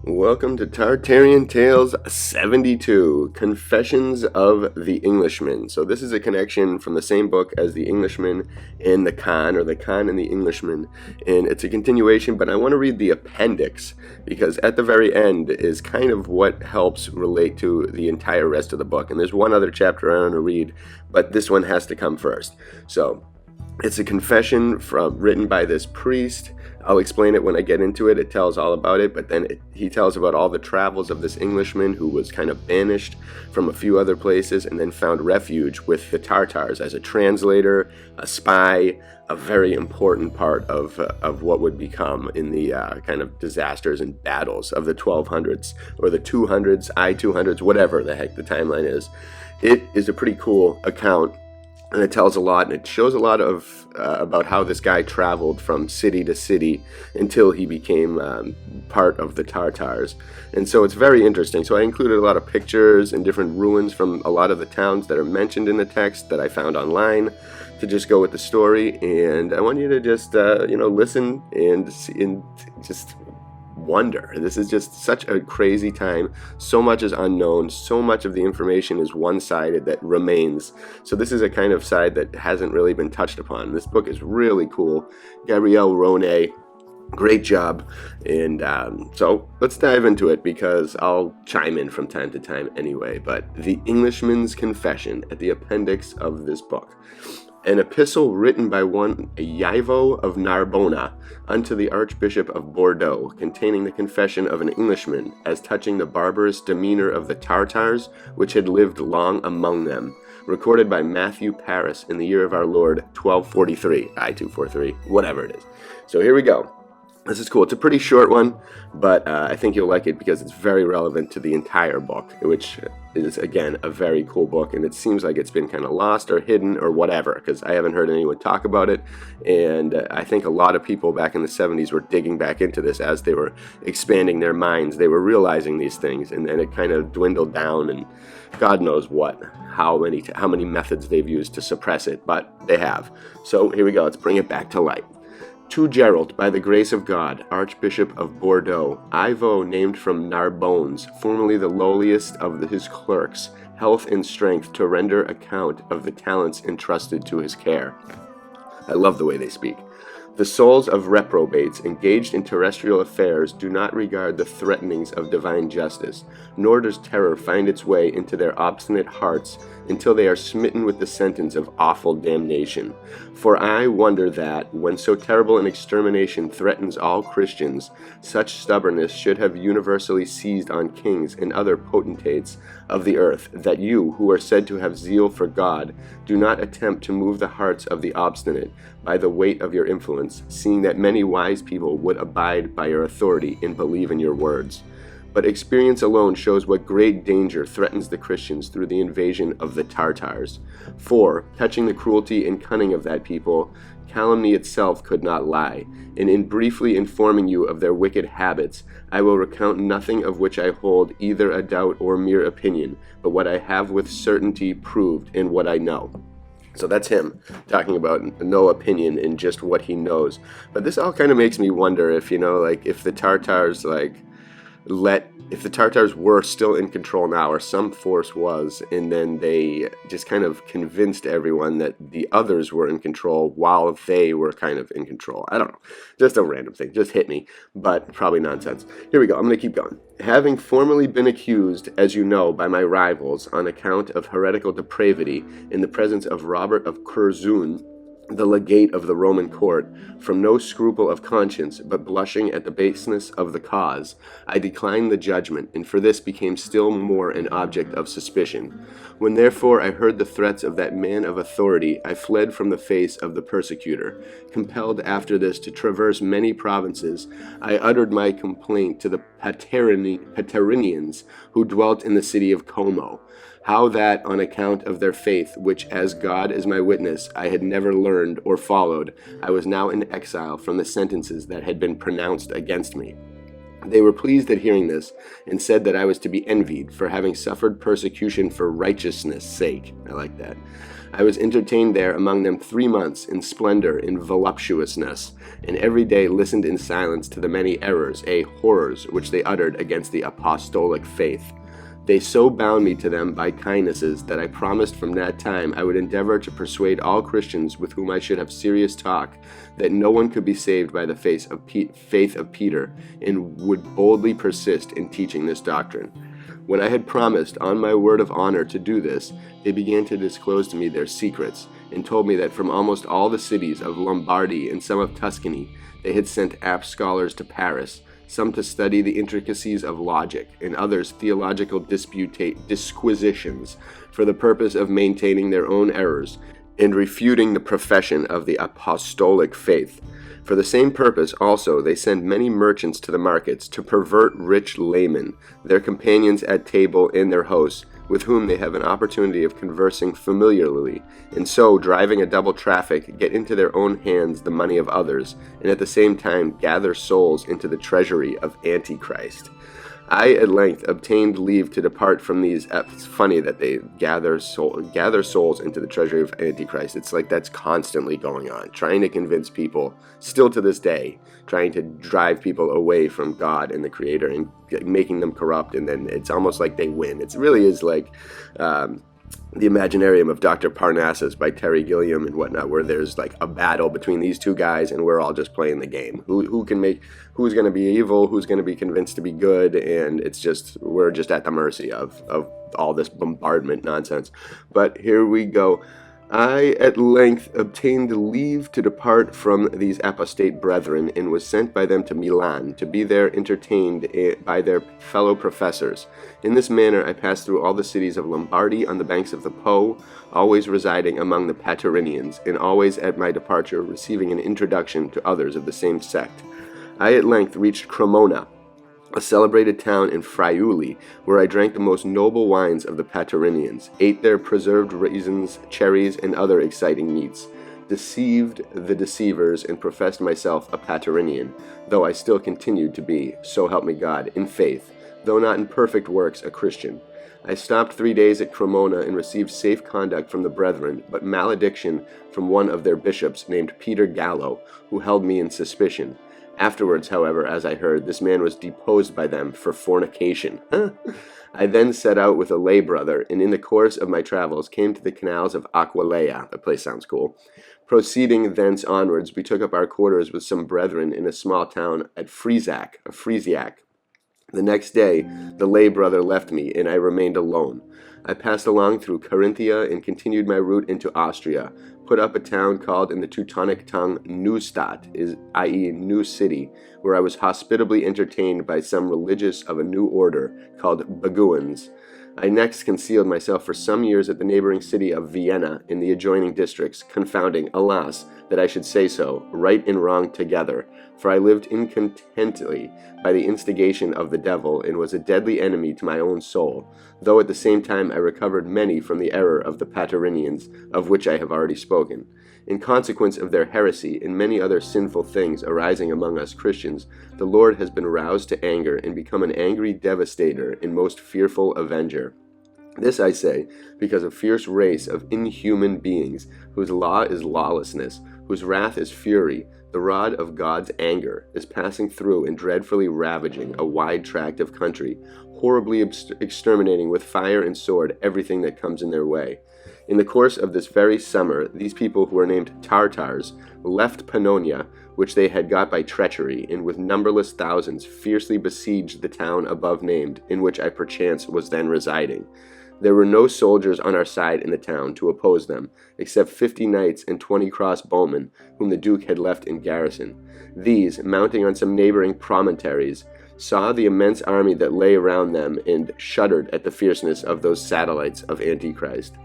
Welcome to Tartarian Tales 72, Confessions of the Englishman. So this is a connection from the same book as the Englishman and the Khan, or the Khan and the Englishman. And it's a continuation, but I want to read the appendix, because at the very end is kind of what helps relate to the entire rest of the book. And there's one other chapter I want to read, but this one has to come first. So it's a confession written by this priest. I'll explain it when I get into it. It tells all about it, but then he tells about all the travels of this Englishman who was kind of banished from a few other places and then found refuge with the Tartars as a translator, a spy, a very important part of what would become in the kind of disasters and battles of the 1200s or the 200s, i200s, whatever the heck the timeline is. It is a pretty cool account. And it tells a lot, and it shows a lot of about how this guy traveled from city to city until he became part of the Tartars. And so it's very interesting. So I included a lot of pictures and different ruins from a lot of the towns that are mentioned in the text that I found online to just go with the story. And I want you to just, listen and just wonder. This is just such a crazy time. So much is unknown. So much of the information is one-sided that remains. So this is a kind of side that hasn't really been touched upon. This book is really cool. Gabrielle Ronay, great job. And so let's dive into it, because I'll chime in from time to time anyway. But the Englishman's Confession at the appendix of this book. An epistle written by one Ivo of Narbona unto the Archbishop of Bordeaux, containing the confession of an Englishman as touching the barbarous demeanor of the Tartars, which had lived long among them, recorded by Matthew Paris in the year of our Lord 1243, i243, whatever it is. So here we go. This is cool. It's a pretty short one, but I think you'll like it because it's very relevant to the entire book, which is, again, a very cool book. And it seems like it's been kind of lost or hidden or whatever, because I haven't heard anyone talk about it. And I think a lot of people back in the 70s were digging back into this as they were expanding their minds. They were realizing these things, and then it kind of dwindled down, and God knows how many methods they've used to suppress it, but they have. So here we go. Let's bring it back to light. To Gerald, by the grace of God, Archbishop of Bordeaux, Ivo, named from Narbonne, formerly the lowliest of his clerks, health and strength to render account of the talents entrusted to his care. I love the way they speak. The souls of reprobates engaged in terrestrial affairs do not regard the threatenings of divine justice, nor does terror find its way into their obstinate hearts until they are smitten with the sentence of awful damnation. For I wonder that, when so terrible an extermination threatens all Christians, such stubbornness should have universally seized on kings and other potentates of the earth, that you, who are said to have zeal for God, do not attempt to move the hearts of the obstinate by the weight of your influence, seeing that many wise people would abide by your authority and believe in your words. But experience alone shows what great danger threatens the Christians through the invasion of the Tartars. For, touching the cruelty and cunning of that people, calumny itself could not lie, and in briefly informing you of their wicked habits, I will recount nothing of which I hold either a doubt or mere opinion, but what I have with certainty proved and what I know. So that's him talking about no opinion in just what he knows. But this all kind of makes me wonder if, if the Tartars, if the Tartars were still in control now, or some force was, and then they just kind of convinced everyone that the others were in control while they were kind of in control. I don't know. Just a random thing. Just hit me, but probably nonsense. Here we go. I'm going to keep going. Having formerly been accused, as you know, by my rivals on account of heretical depravity in the presence of Robert of Curzon, the legate of the Roman court, from no scruple of conscience, but blushing at the baseness of the cause, I declined the judgment, and for this became still more an object of suspicion. When therefore I heard the threats of that man of authority, I fled from the face of the persecutor. Compelled after this to traverse many provinces, I uttered my complaint to the Tartarians who dwelt in the city of Como. How that, on account of their faith, which, as God is my witness, I had never learned or followed, I was now in exile from the sentences that had been pronounced against me. They were pleased at hearing this, and said that I was to be envied for having suffered persecution for righteousness' sake. I like that. I was entertained there among them 3 months in splendor, in voluptuousness, and every day listened in silence to the many errors, horrors, which they uttered against the apostolic faith. They so bound me to them by kindnesses that I promised from that time I would endeavor to persuade all Christians with whom I should have serious talk that no one could be saved by the faith of Peter, and would boldly persist in teaching this doctrine. When I had promised on my word of honor to do this, they began to disclose to me their secrets, and told me that from almost all the cities of Lombardy and some of Tuscany they had sent apt scholars to Paris, some to study the intricacies of logic, and others theological disquisitions, for the purpose of maintaining their own errors, and refuting the profession of the apostolic faith. For the same purpose also they send many merchants to the markets, to pervert rich laymen, their companions at table in their hosts, with whom they have an opportunity of conversing familiarly, and so, driving a double traffic, get into their own hands the money of others, and at the same time gather souls into the treasury of Antichrist. I at length obtained leave to depart from these. It's funny that they gather souls into the treasury of Antichrist. It's like that's constantly going on, trying to convince people, still to this day, trying to drive people away from God and the Creator and making them corrupt, and then it's almost like they win. It really is like the Imaginarium of Dr. Parnassus by Terry Gilliam and whatnot, where there's like a battle between these two guys and we're all just playing the game. Who's going to be evil, who's going to be convinced to be good, and we're just at the mercy of all this bombardment nonsense. But here we go. I at length obtained leave to depart from these apostate brethren, and was sent by them to Milan, to be there entertained by their fellow professors. In this manner I passed through all the cities of Lombardy on the banks of the Po, always residing among the Tartarians, and always at my departure receiving an introduction to others of the same sect. I at length reached Cremona, a celebrated town in Friuli, where I drank the most noble wines of the Tartarians, ate their preserved raisins, cherries, and other exciting meats, deceived the deceivers, and professed myself a Tartarian, though I still continued to be, so help me God, in faith, though not in perfect works, a Christian. I stopped 3 days at Cremona and received safe conduct from the brethren, but malediction from one of their bishops named Peter Gallo, who held me in suspicion. Afterwards, however, as I heard, this man was deposed by them for fornication. I then set out with a lay brother, and in the course of my travels came to the canals of Aquileia. The place sounds cool. Proceeding thence onwards, we took up our quarters with some brethren in a small town at Friesack. The next day, the lay brother left me, and I remained alone. I passed along through Carinthia and continued my route into Austria, put up a town called in the Teutonic tongue Neustadt, i.e. New City, where I was hospitably entertained by some religious of a new order called Beguines. I next concealed myself for some years at the neighboring city of Vienna in the adjoining districts, confounding, alas, that I should say so, right and wrong together, for I lived incontently by the instigation of the devil, and was a deadly enemy to my own soul, though at the same time I recovered many from the error of the Tartarians, of which I have already spoken. In consequence of their heresy and many other sinful things arising among us Christians, the Lord has been roused to anger and become an angry devastator and most fearful avenger. This I say because a fierce race of inhuman beings, whose law is lawlessness, whose wrath is fury, the rod of God's anger, is passing through and dreadfully ravaging a wide tract of country, horribly exterminating with fire and sword everything that comes in their way. In the course of this very summer, these people, who are named Tartars, left Pannonia, which they had got by treachery, and with numberless thousands fiercely besieged the town above named, in which I perchance was then residing. There were no soldiers on our side in the town to oppose them, except 50 knights and 20 crossbowmen, whom the Duke had left in garrison. These, mounting on some neighboring promontories, saw the immense army that lay around them, and shuddered at the fierceness of those satellites of Antichrist.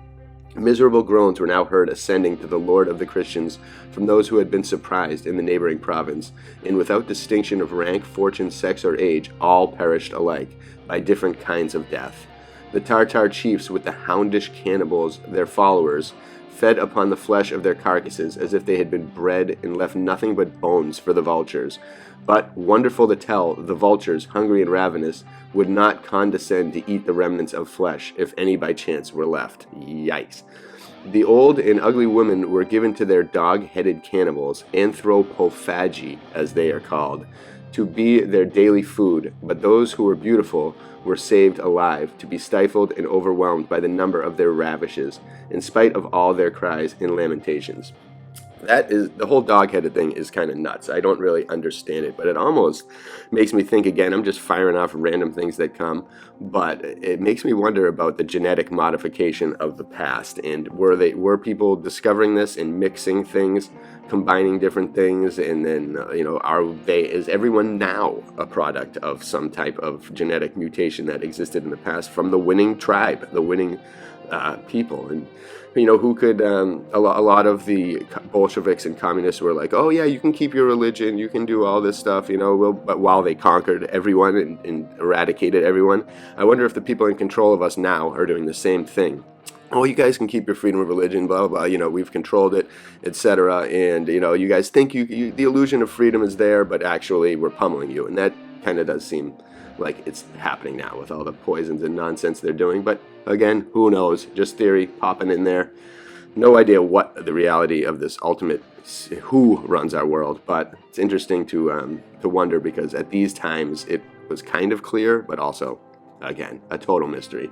Miserable groans were now heard ascending to the Lord of the Christians from those who had been surprised in the neighboring province, and without distinction of rank, fortune, sex, or age, all perished alike, by different kinds of death. The Tartar chiefs, with the houndish cannibals, their followers, fed upon the flesh of their carcasses as if they had been bred, and left nothing but bones for the vultures. But, wonderful to tell, the vultures, hungry and ravenous, would not condescend to eat the remnants of flesh, if any by chance were left. Yikes. The old and ugly women were given to their dog-headed cannibals, anthropophagi, as they are called, to be their daily food, but those who were beautiful were saved alive, to be stifled and overwhelmed by the number of their ravishes, in spite of all their cries and lamentations. That is, the whole dog-headed thing is kind of nuts. I don't really understand it, but it almost makes me think, again, I'm just firing off random things that come, but it makes me wonder about the genetic modification of the past, and were people discovering this and mixing things, combining different things, and then is everyone now a product of some type of genetic mutation that existed in the past from the winning tribe, the winning people? And who could, a lot of the Bolsheviks and communists were like, oh yeah, you can keep your religion, you can do all this stuff, but while they conquered everyone and eradicated everyone, I wonder if the people in control of us now are doing the same thing. Oh, you guys can keep your freedom of religion, blah, blah, blah, we've controlled it, etc. And, you guys think the illusion of freedom is there, but actually we're pummeling you. And that kind of does seem like it's happening now with all the poisons and nonsense they're doing. But again, who knows? Just theory popping in there. No idea what the reality of this ultimate who runs our world, but it's interesting to wonder, because at these times it was kind of clear, but also, again, a total mystery.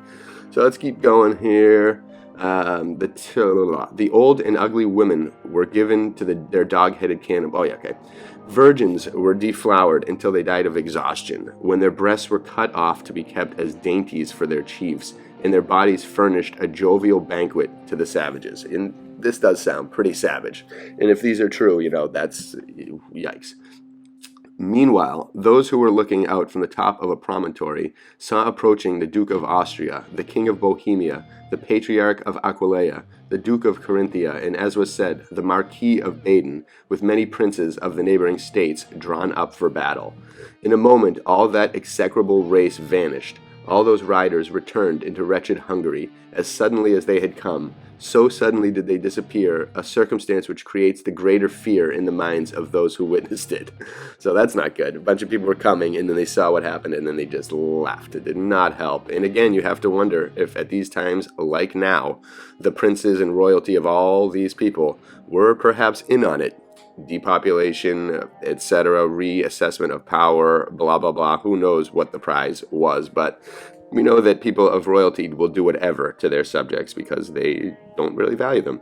So let's keep going here. The old and ugly women were given to their dog-headed cannibal. Oh yeah, okay. Virgins were deflowered until they died of exhaustion, when their breasts were cut off to be kept as dainties for their chiefs, and their bodies furnished a jovial banquet to the savages. And this does sound pretty savage. And if these are true, that's yikes. Meanwhile, those who were looking out from the top of a promontory saw approaching the Duke of Austria, the King of Bohemia, the Patriarch of Aquileia, the Duke of Carinthia, and, as was said, the Marquis of Baden, with many princes of the neighboring states drawn up for battle. In a moment all that execrable race vanished. All those riders returned into wretched Hungary, as suddenly as they had come. So suddenly did they disappear, a circumstance which creates the greater fear in the minds of those who witnessed it. So that's not good. A bunch of people were coming, and then they saw what happened, and then they just left. It did not help. And again, you have to wonder if at these times, like now, the princes and royalty of all these people were perhaps in on it. Depopulation, etc., reassessment of power, blah, blah, blah. Who knows what the prize was, but we know that people of royalty will do whatever to their subjects because they don't really value them.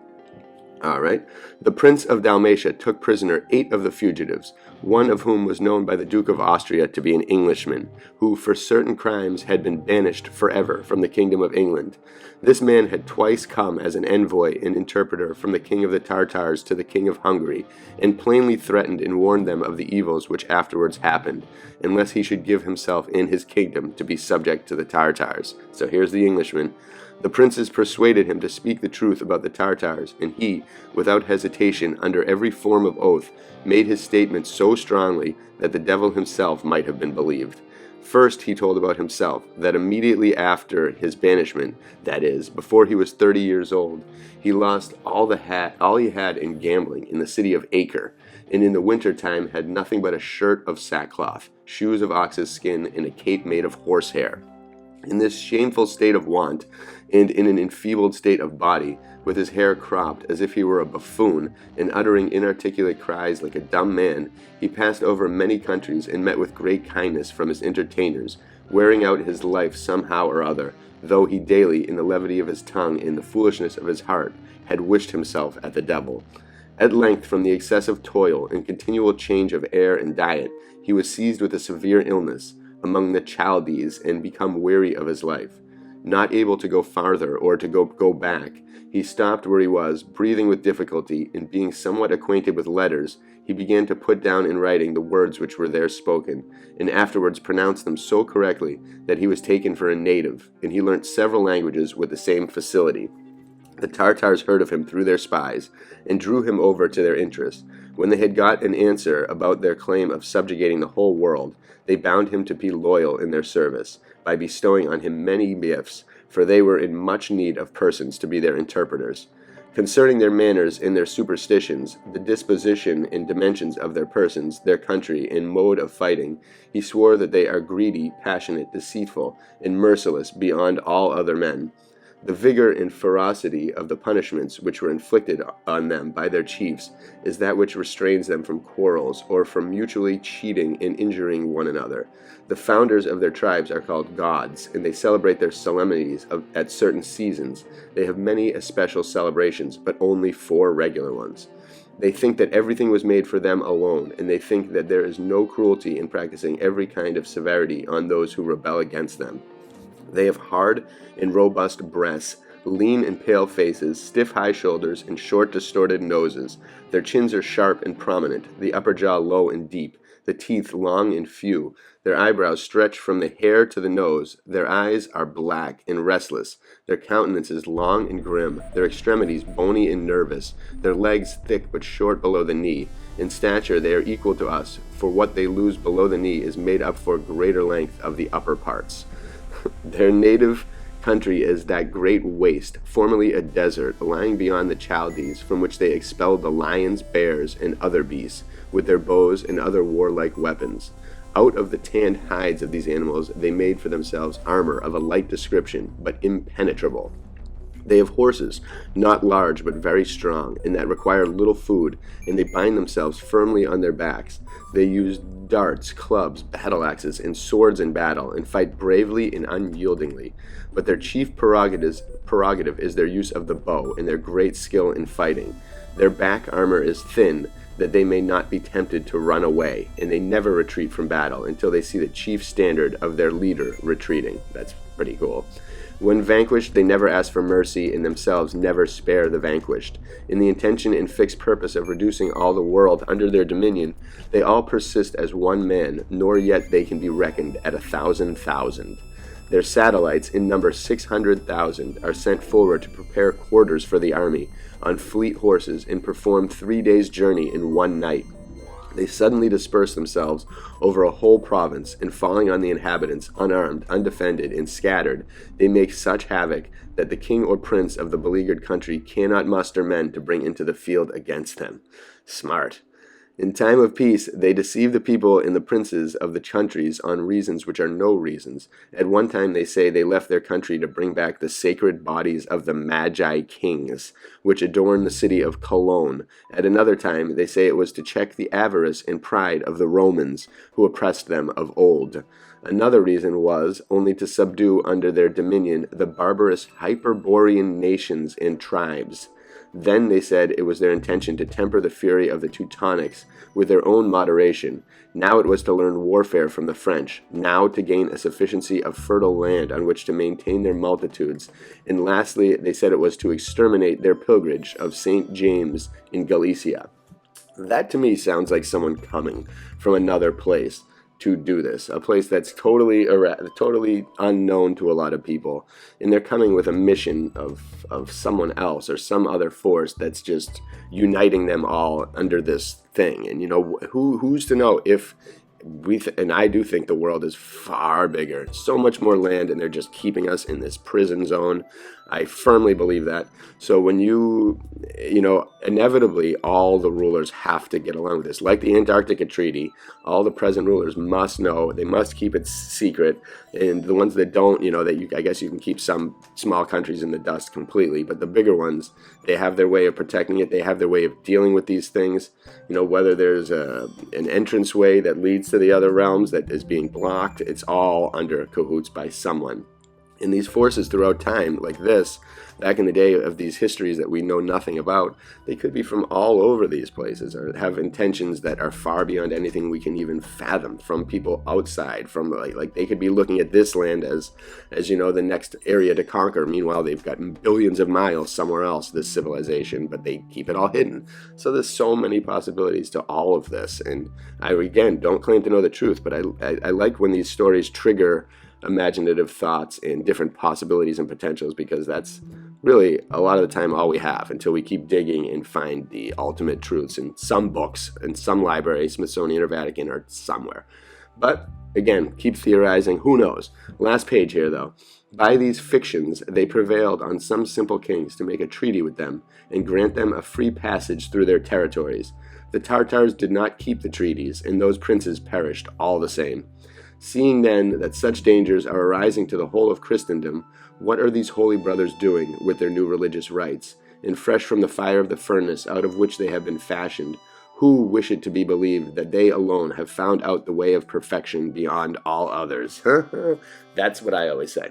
All right. The Prince of Dalmatia took prisoner 8 of the fugitives, one of whom was known by the Duke of Austria to be an Englishman, who for certain crimes had been banished forever from the kingdom of England. This man had twice come as an envoy and interpreter from the king of the Tartars to the king of Hungary, and plainly threatened and warned them of the evils which afterwards happened, unless he should give himself and his kingdom to be subject to the Tartars. So here's the Englishman. The princes persuaded him to speak the truth about the Tartars, and he, without hesitation, under every form of oath, made his statement so strongly that the devil himself might have been believed. First, he told about himself, that immediately after his banishment, that is, before he was 30 years old, he lost all he had in gambling in the city of Acre, and in the winter time had nothing but a shirt of sackcloth, shoes of ox's skin, and a cape made of horsehair. In this shameful state of want, and in an enfeebled state of body, with his hair cropped as if he were a buffoon, and uttering inarticulate cries like a dumb man, he passed over many countries and met with great kindness from his entertainers, wearing out his life somehow or other, though he daily, in the levity of his tongue and the foolishness of his heart, had wished himself at the devil. At length, from the excessive toil and continual change of air and diet, he was seized with a severe illness among the Chaldees, and become weary of his life. Not able to go farther or to go back, he stopped where he was, breathing with difficulty, and being somewhat acquainted with letters, he began to put down in writing the words which were there spoken, and afterwards pronounced them so correctly that he was taken for a native, and he learnt several languages with the same facility. The Tartars heard of him through their spies, and drew him over to their interest. When they had got an answer about their claim of subjugating the whole world, they bound him to be loyal in their service, by bestowing on him many gifts, for they were in much need of persons to be their interpreters. Concerning their manners and their superstitions, the disposition and dimensions of their persons, their country, and mode of fighting, he swore that they are greedy, passionate, deceitful, and merciless beyond all other men. The vigor and ferocity of the punishments which were inflicted on them by their chiefs is that which restrains them from quarrels or from mutually cheating and injuring one another. The founders of their tribes are called gods, and they celebrate their solemnities at certain seasons. They have many especial celebrations, but only 4 regular ones. They think that everything was made for them alone, and they think that there is no cruelty in practicing every kind of severity on those who rebel against them. They have hard and robust breasts, lean and pale faces, stiff high shoulders, and short distorted noses. Their chins are sharp and prominent, the upper jaw low and deep, the teeth long and few. Their eyebrows stretch from the hair to the nose. Their eyes are black and restless. Their countenance is long and grim. Their extremities bony and nervous. Their legs thick but short below the knee. In stature they are equal to us, for what they lose below the knee is made up for greater length of the upper parts. Their native country is that great waste, formerly a desert, lying beyond the Chaldees, from which they expelled the lions, bears, and other beasts, with their bows and other warlike weapons. Out of the tanned hides of these animals they made for themselves armor of a light description, but impenetrable. They have horses, not large but very strong, and that require little food, and they bind themselves firmly on their backs. They use darts, clubs, battle axes, and swords in battle, and fight bravely and unyieldingly. But their chief prerogative is their use of the bow, and their great skill in fighting. Their back armor is thin, that they may not be tempted to run away, and they never retreat from battle until they see the chief standard of their leader retreating. That's pretty cool. When vanquished, they never ask for mercy, and themselves never spare the vanquished. In the intention and fixed purpose of reducing all the world under their dominion, they all persist as one man, nor yet they can be reckoned at 1,000,000. Their satellites, in number 600,000, are sent forward to prepare quarters for the army, on fleet horses, and perform 3 days' journey in 1 night. They suddenly disperse themselves over a whole province, and falling on the inhabitants, unarmed, undefended, and scattered, they make such havoc that the king or prince of the beleaguered country cannot muster men to bring into the field against them. Smart. In time of peace, they deceive the people and the princes of the countries on reasons which are no reasons. At one time they say they left their country to bring back the sacred bodies of the Magi kings, which adorn the city of Cologne. At another time they say it was to check the avarice and pride of the Romans, who oppressed them of old. Another reason was only to subdue under their dominion the barbarous Hyperborean nations and tribes. Then they said it was their intention to temper the fury of the Teutonics with their own moderation. Now it was to learn warfare from the French. Now to gain a sufficiency of fertile land on which to maintain their multitudes. And lastly, they said it was to exterminate their pilgrimage of St. James in Galicia. That to me sounds like someone coming from another place to do this, a place that's totally unknown to a lot of people, and they're coming with a mission of someone else or some other force that's just uniting them all under this thing. And who's to know if and I do think the world is far bigger, so much more land, and they're just keeping us in this prison zone. I firmly believe that. So when inevitably all the rulers have to get along with this. Like the Antarctica Treaty, all the present rulers must know, they must keep it secret. And the ones that don't, I guess you can keep some small countries in the dust completely, but the bigger ones, they have their way of protecting it. They have their way of dealing with these things. Whether there's an entranceway that leads to the other realms that is being blocked, it's all under cahoots by someone. And these forces throughout time, like this, back in the day of these histories that we know nothing about, they could be from all over these places or have intentions that are far beyond anything we can even fathom from people outside. From like they could be looking at this land as the next area to conquer. Meanwhile, they've got billions of miles somewhere else, this civilization, but they keep it all hidden. So there's so many possibilities to all of this. And I, again, don't claim to know the truth, but I like when these stories trigger imaginative thoughts and different possibilities and potentials, because that's really a lot of the time all we have until we keep digging and find the ultimate truths in some books, in some library, Smithsonian or Vatican or somewhere. But again, keep theorizing. Who knows? Last page here, though. By these fictions, they prevailed on some simple kings to make a treaty with them and grant them a free passage through their territories. The Tartars did not keep the treaties, and those princes perished all the same. Seeing then that such dangers are arising to the whole of Christendom, what are these holy brothers doing with their new religious rites, and fresh from the fire of the furnace out of which they have been fashioned? Who wish it to be believed that they alone have found out the way of perfection beyond all others? That's what I always say.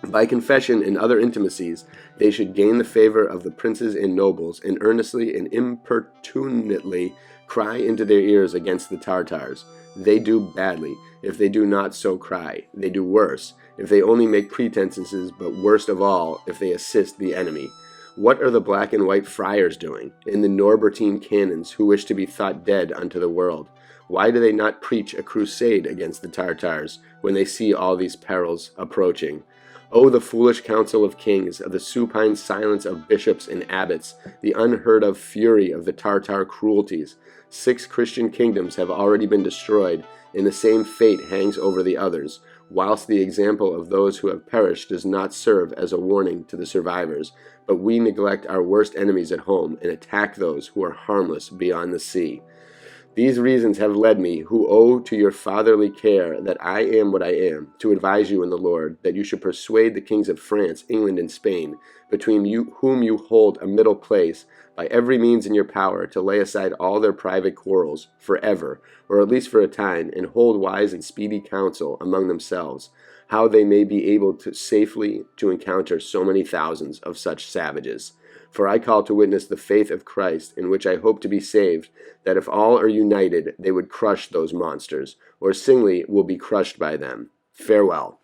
By confession and other intimacies, they should gain the favor of the princes and nobles, and earnestly and importunately cry into their ears against the Tartars. They do badly, if they do not so cry. They do worse, if they only make pretenses, but worst of all, if they assist the enemy. What are the black and white friars doing, and the Norbertine canons, who wish to be thought dead unto the world? Why do they not preach a crusade against the Tartars, when they see all these perils approaching? Oh, the foolish counsel of kings, the supine silence of bishops and abbots, the unheard-of fury of the Tartar cruelties. 6 Christian kingdoms have already been destroyed, and the same fate hangs over the others, whilst the example of those who have perished does not serve as a warning to the survivors, but we neglect our worst enemies at home and attack those who are harmless beyond the sea. These reasons have led me, who owe to your fatherly care that I am what I am, to advise you in the Lord, that you should persuade the kings of France, England, and Spain, between you whom you hold a middle place, by every means in your power, to lay aside all their private quarrels, forever, or at least for a time, and hold wise and speedy counsel among themselves, how they may be able to safely to encounter so many thousands of such savages. For I call to witness the faith of Christ, in which I hope to be saved, that if all are united, they would crush those monsters, or singly will be crushed by them. Farewell.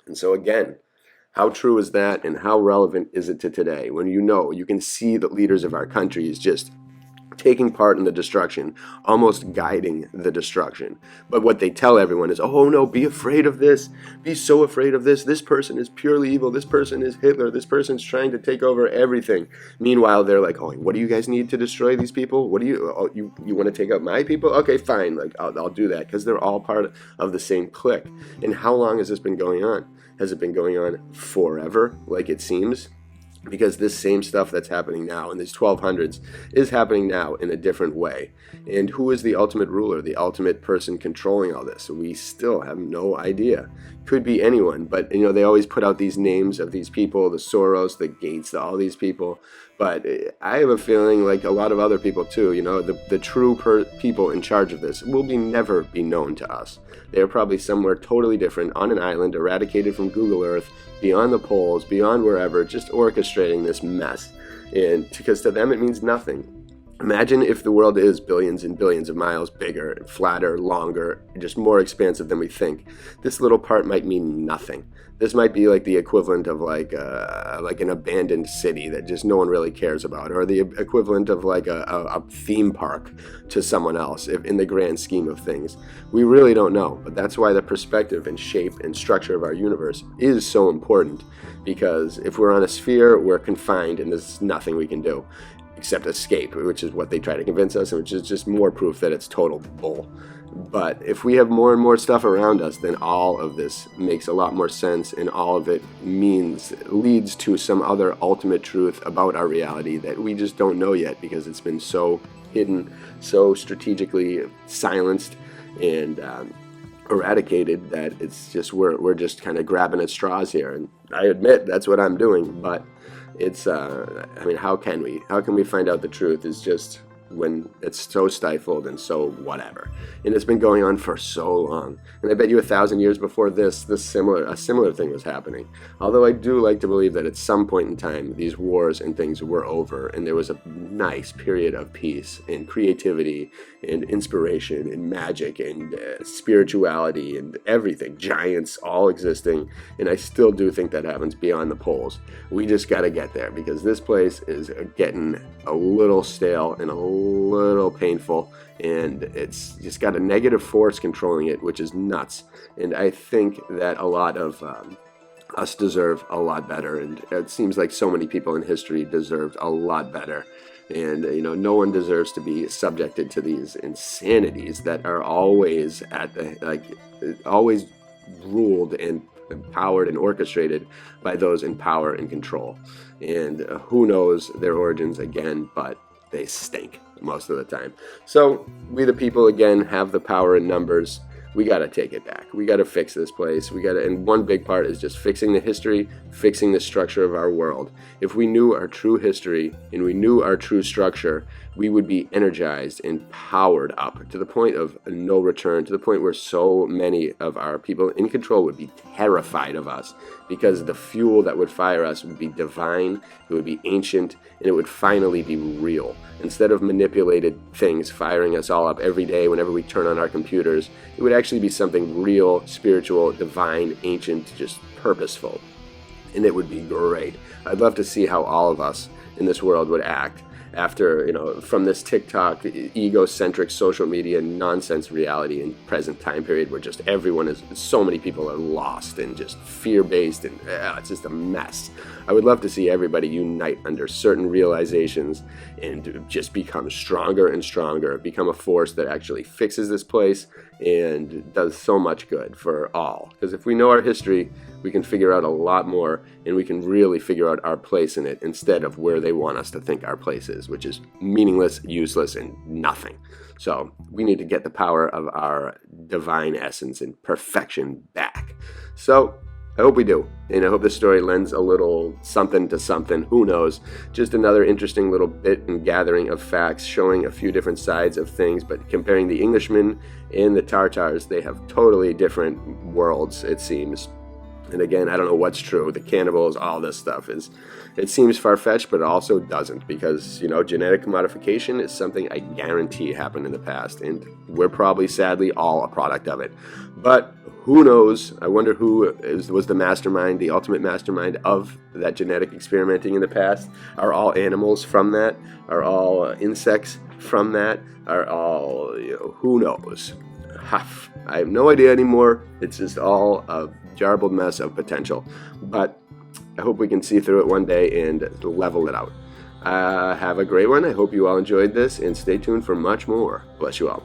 And so again, how true is that, and how relevant is it to today, when you can see the leaders of our countries just taking part in the destruction, almost guiding the destruction. But what they tell everyone is, oh no, be afraid of this, be so afraid of this, this person is purely evil, this person is Hitler, this person's trying to take over everything. Meanwhile, they're like, oh, what do you guys need to destroy these people? What do you want to take out my people? Okay, fine, like I'll do that, because they're all part of the same clique. And how long has this been going on? Has it been going on forever, like it seems? Because this same stuff that's happening now in these 1200s is happening now in a different way. And who is the ultimate ruler, the ultimate person controlling all this? We still have no idea. Could be anyone, but they always put out these names of these people, the Soros, the Gates, all these people. But I have a feeling, like a lot of other people too, the true people in charge of this will never be known to us. They are probably somewhere totally different, on an island, eradicated from Google Earth, beyond the poles, beyond wherever, just orchestrating this mess. And because to them it means nothing. Imagine if the world is billions and billions of miles bigger, flatter, longer, just more expansive than we think. This little part might mean nothing. This might be like the equivalent of like an abandoned city that just no one really cares about, or the equivalent of like a theme park to someone else in the grand scheme of things. We really don't know, but that's why the perspective and shape and structure of our universe is so important, because if we're on a sphere, we're confined and there's nothing we can do except escape, which is what they try to convince us, and which is just more proof that it's total bull. But if we have more and more stuff around us, then all of this makes a lot more sense, and all of it leads to some other ultimate truth about our reality that we just don't know yet, because it's been so hidden, so strategically silenced and eradicated, that it's just we're just kind of grabbing at straws here. And I admit that's what I'm doing, but it's how can we find out the truth? Is just when it's so stifled and so whatever, and it's been going on for so long. And I bet you 1,000 years before this a similar thing was happening. Although I do like to believe that at some point in time these wars and things were over, and there was a nice period of peace and creativity and inspiration and magic and spirituality and everything, giants all existing. And I still do think that happens beyond the poles. We just got to get there, because this place is getting a little stale and a little painful, and it's just got a negative force controlling it, which is nuts. And I think that a lot of us deserve a lot better, and it seems like so many people in history deserved a lot better. And no one deserves to be subjected to these insanities that are always always ruled and empowered and orchestrated by those in power and control. And who knows their origins again, but they stink most of the time. So we the people, again, have the power in numbers. we got to take it back. We got to fix this place. And one big part is just fixing the history, fixing the structure of our world. If we knew our true history and we knew our true structure, we would be energized and powered up to the point of no return, to the point where so many of our people in control would be terrified of us, because the fuel that would fire us would be divine, it would be ancient, and it would finally be real. Instead of manipulated things firing us all up every day whenever we turn on our computers, it would actually be something real, spiritual, divine, ancient, just purposeful. And it would be great. I'd love to see how all of us in this world would act after, from this TikTok, egocentric social media nonsense reality in present time period where just so many people are lost and just fear-based, and it's just a mess. I would love to see everybody unite under certain realizations and just become stronger and stronger, become a force that actually fixes this place and does so much good for all. Because if we know our history, we can figure out a lot more, and we can really figure out our place in it instead of where they want us to think our place is, which is meaningless, useless, and nothing. So we need to get the power of our divine essence and perfection back. So I hope we do, and I hope this story lends a little something to something. Who knows? Just another interesting little bit and gathering of facts showing a few different sides of things, but comparing the Englishmen and the Tartars, they have totally different worlds, it seems. And again, I don't know what's true. The cannibals, all this stuff it seems far-fetched, but it also doesn't, because, genetic modification is something I guarantee happened in the past, and we're probably sadly all a product of it. But who knows? I wonder who was the mastermind, the ultimate mastermind of that genetic experimenting in the past. Are all animals from that? Are all insects from that? Are all, who knows? I have no idea anymore. It's just all a jarbled mess of potential. But I hope we can see through it one day and level it out. Have a great one. I hope you all enjoyed this, and stay tuned for much more. Bless you all.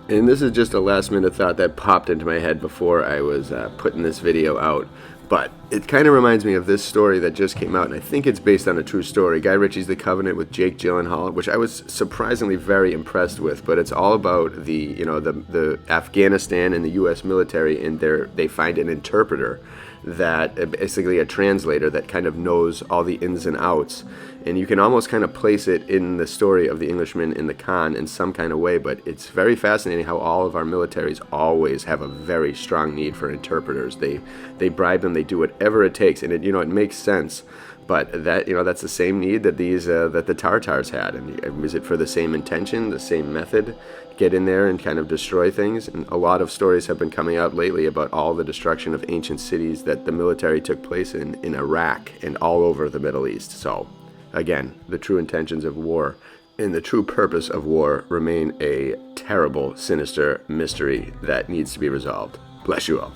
And this is just a last minute thought that popped into my head before I was putting this video out. But it kind of reminds me of this story that just came out, and I think it's based on a true story. Guy Ritchie's The Covenant with Jake Gyllenhaal, which I was surprisingly very impressed with. But it's all about the Afghanistan and the U.S. military, and they find an interpreter, that basically a translator that kind of knows all the ins and outs. And you can almost kind of place it in the story of the Englishman in the Khan in some kind of way, but it's very fascinating how all of our militaries always have a very strong need for interpreters. They bribe them, they do whatever it takes, and it makes sense. But that's the same need that that the Tartars had. And is it for the same intention, the same method? Get in there and kind of destroy things. And a lot of stories have been coming out lately about all the destruction of ancient cities that the military took place in Iraq and all over the Middle East. So again, the true intentions of war and the true purpose of war remain a terrible, sinister mystery that needs to be resolved. Bless you all.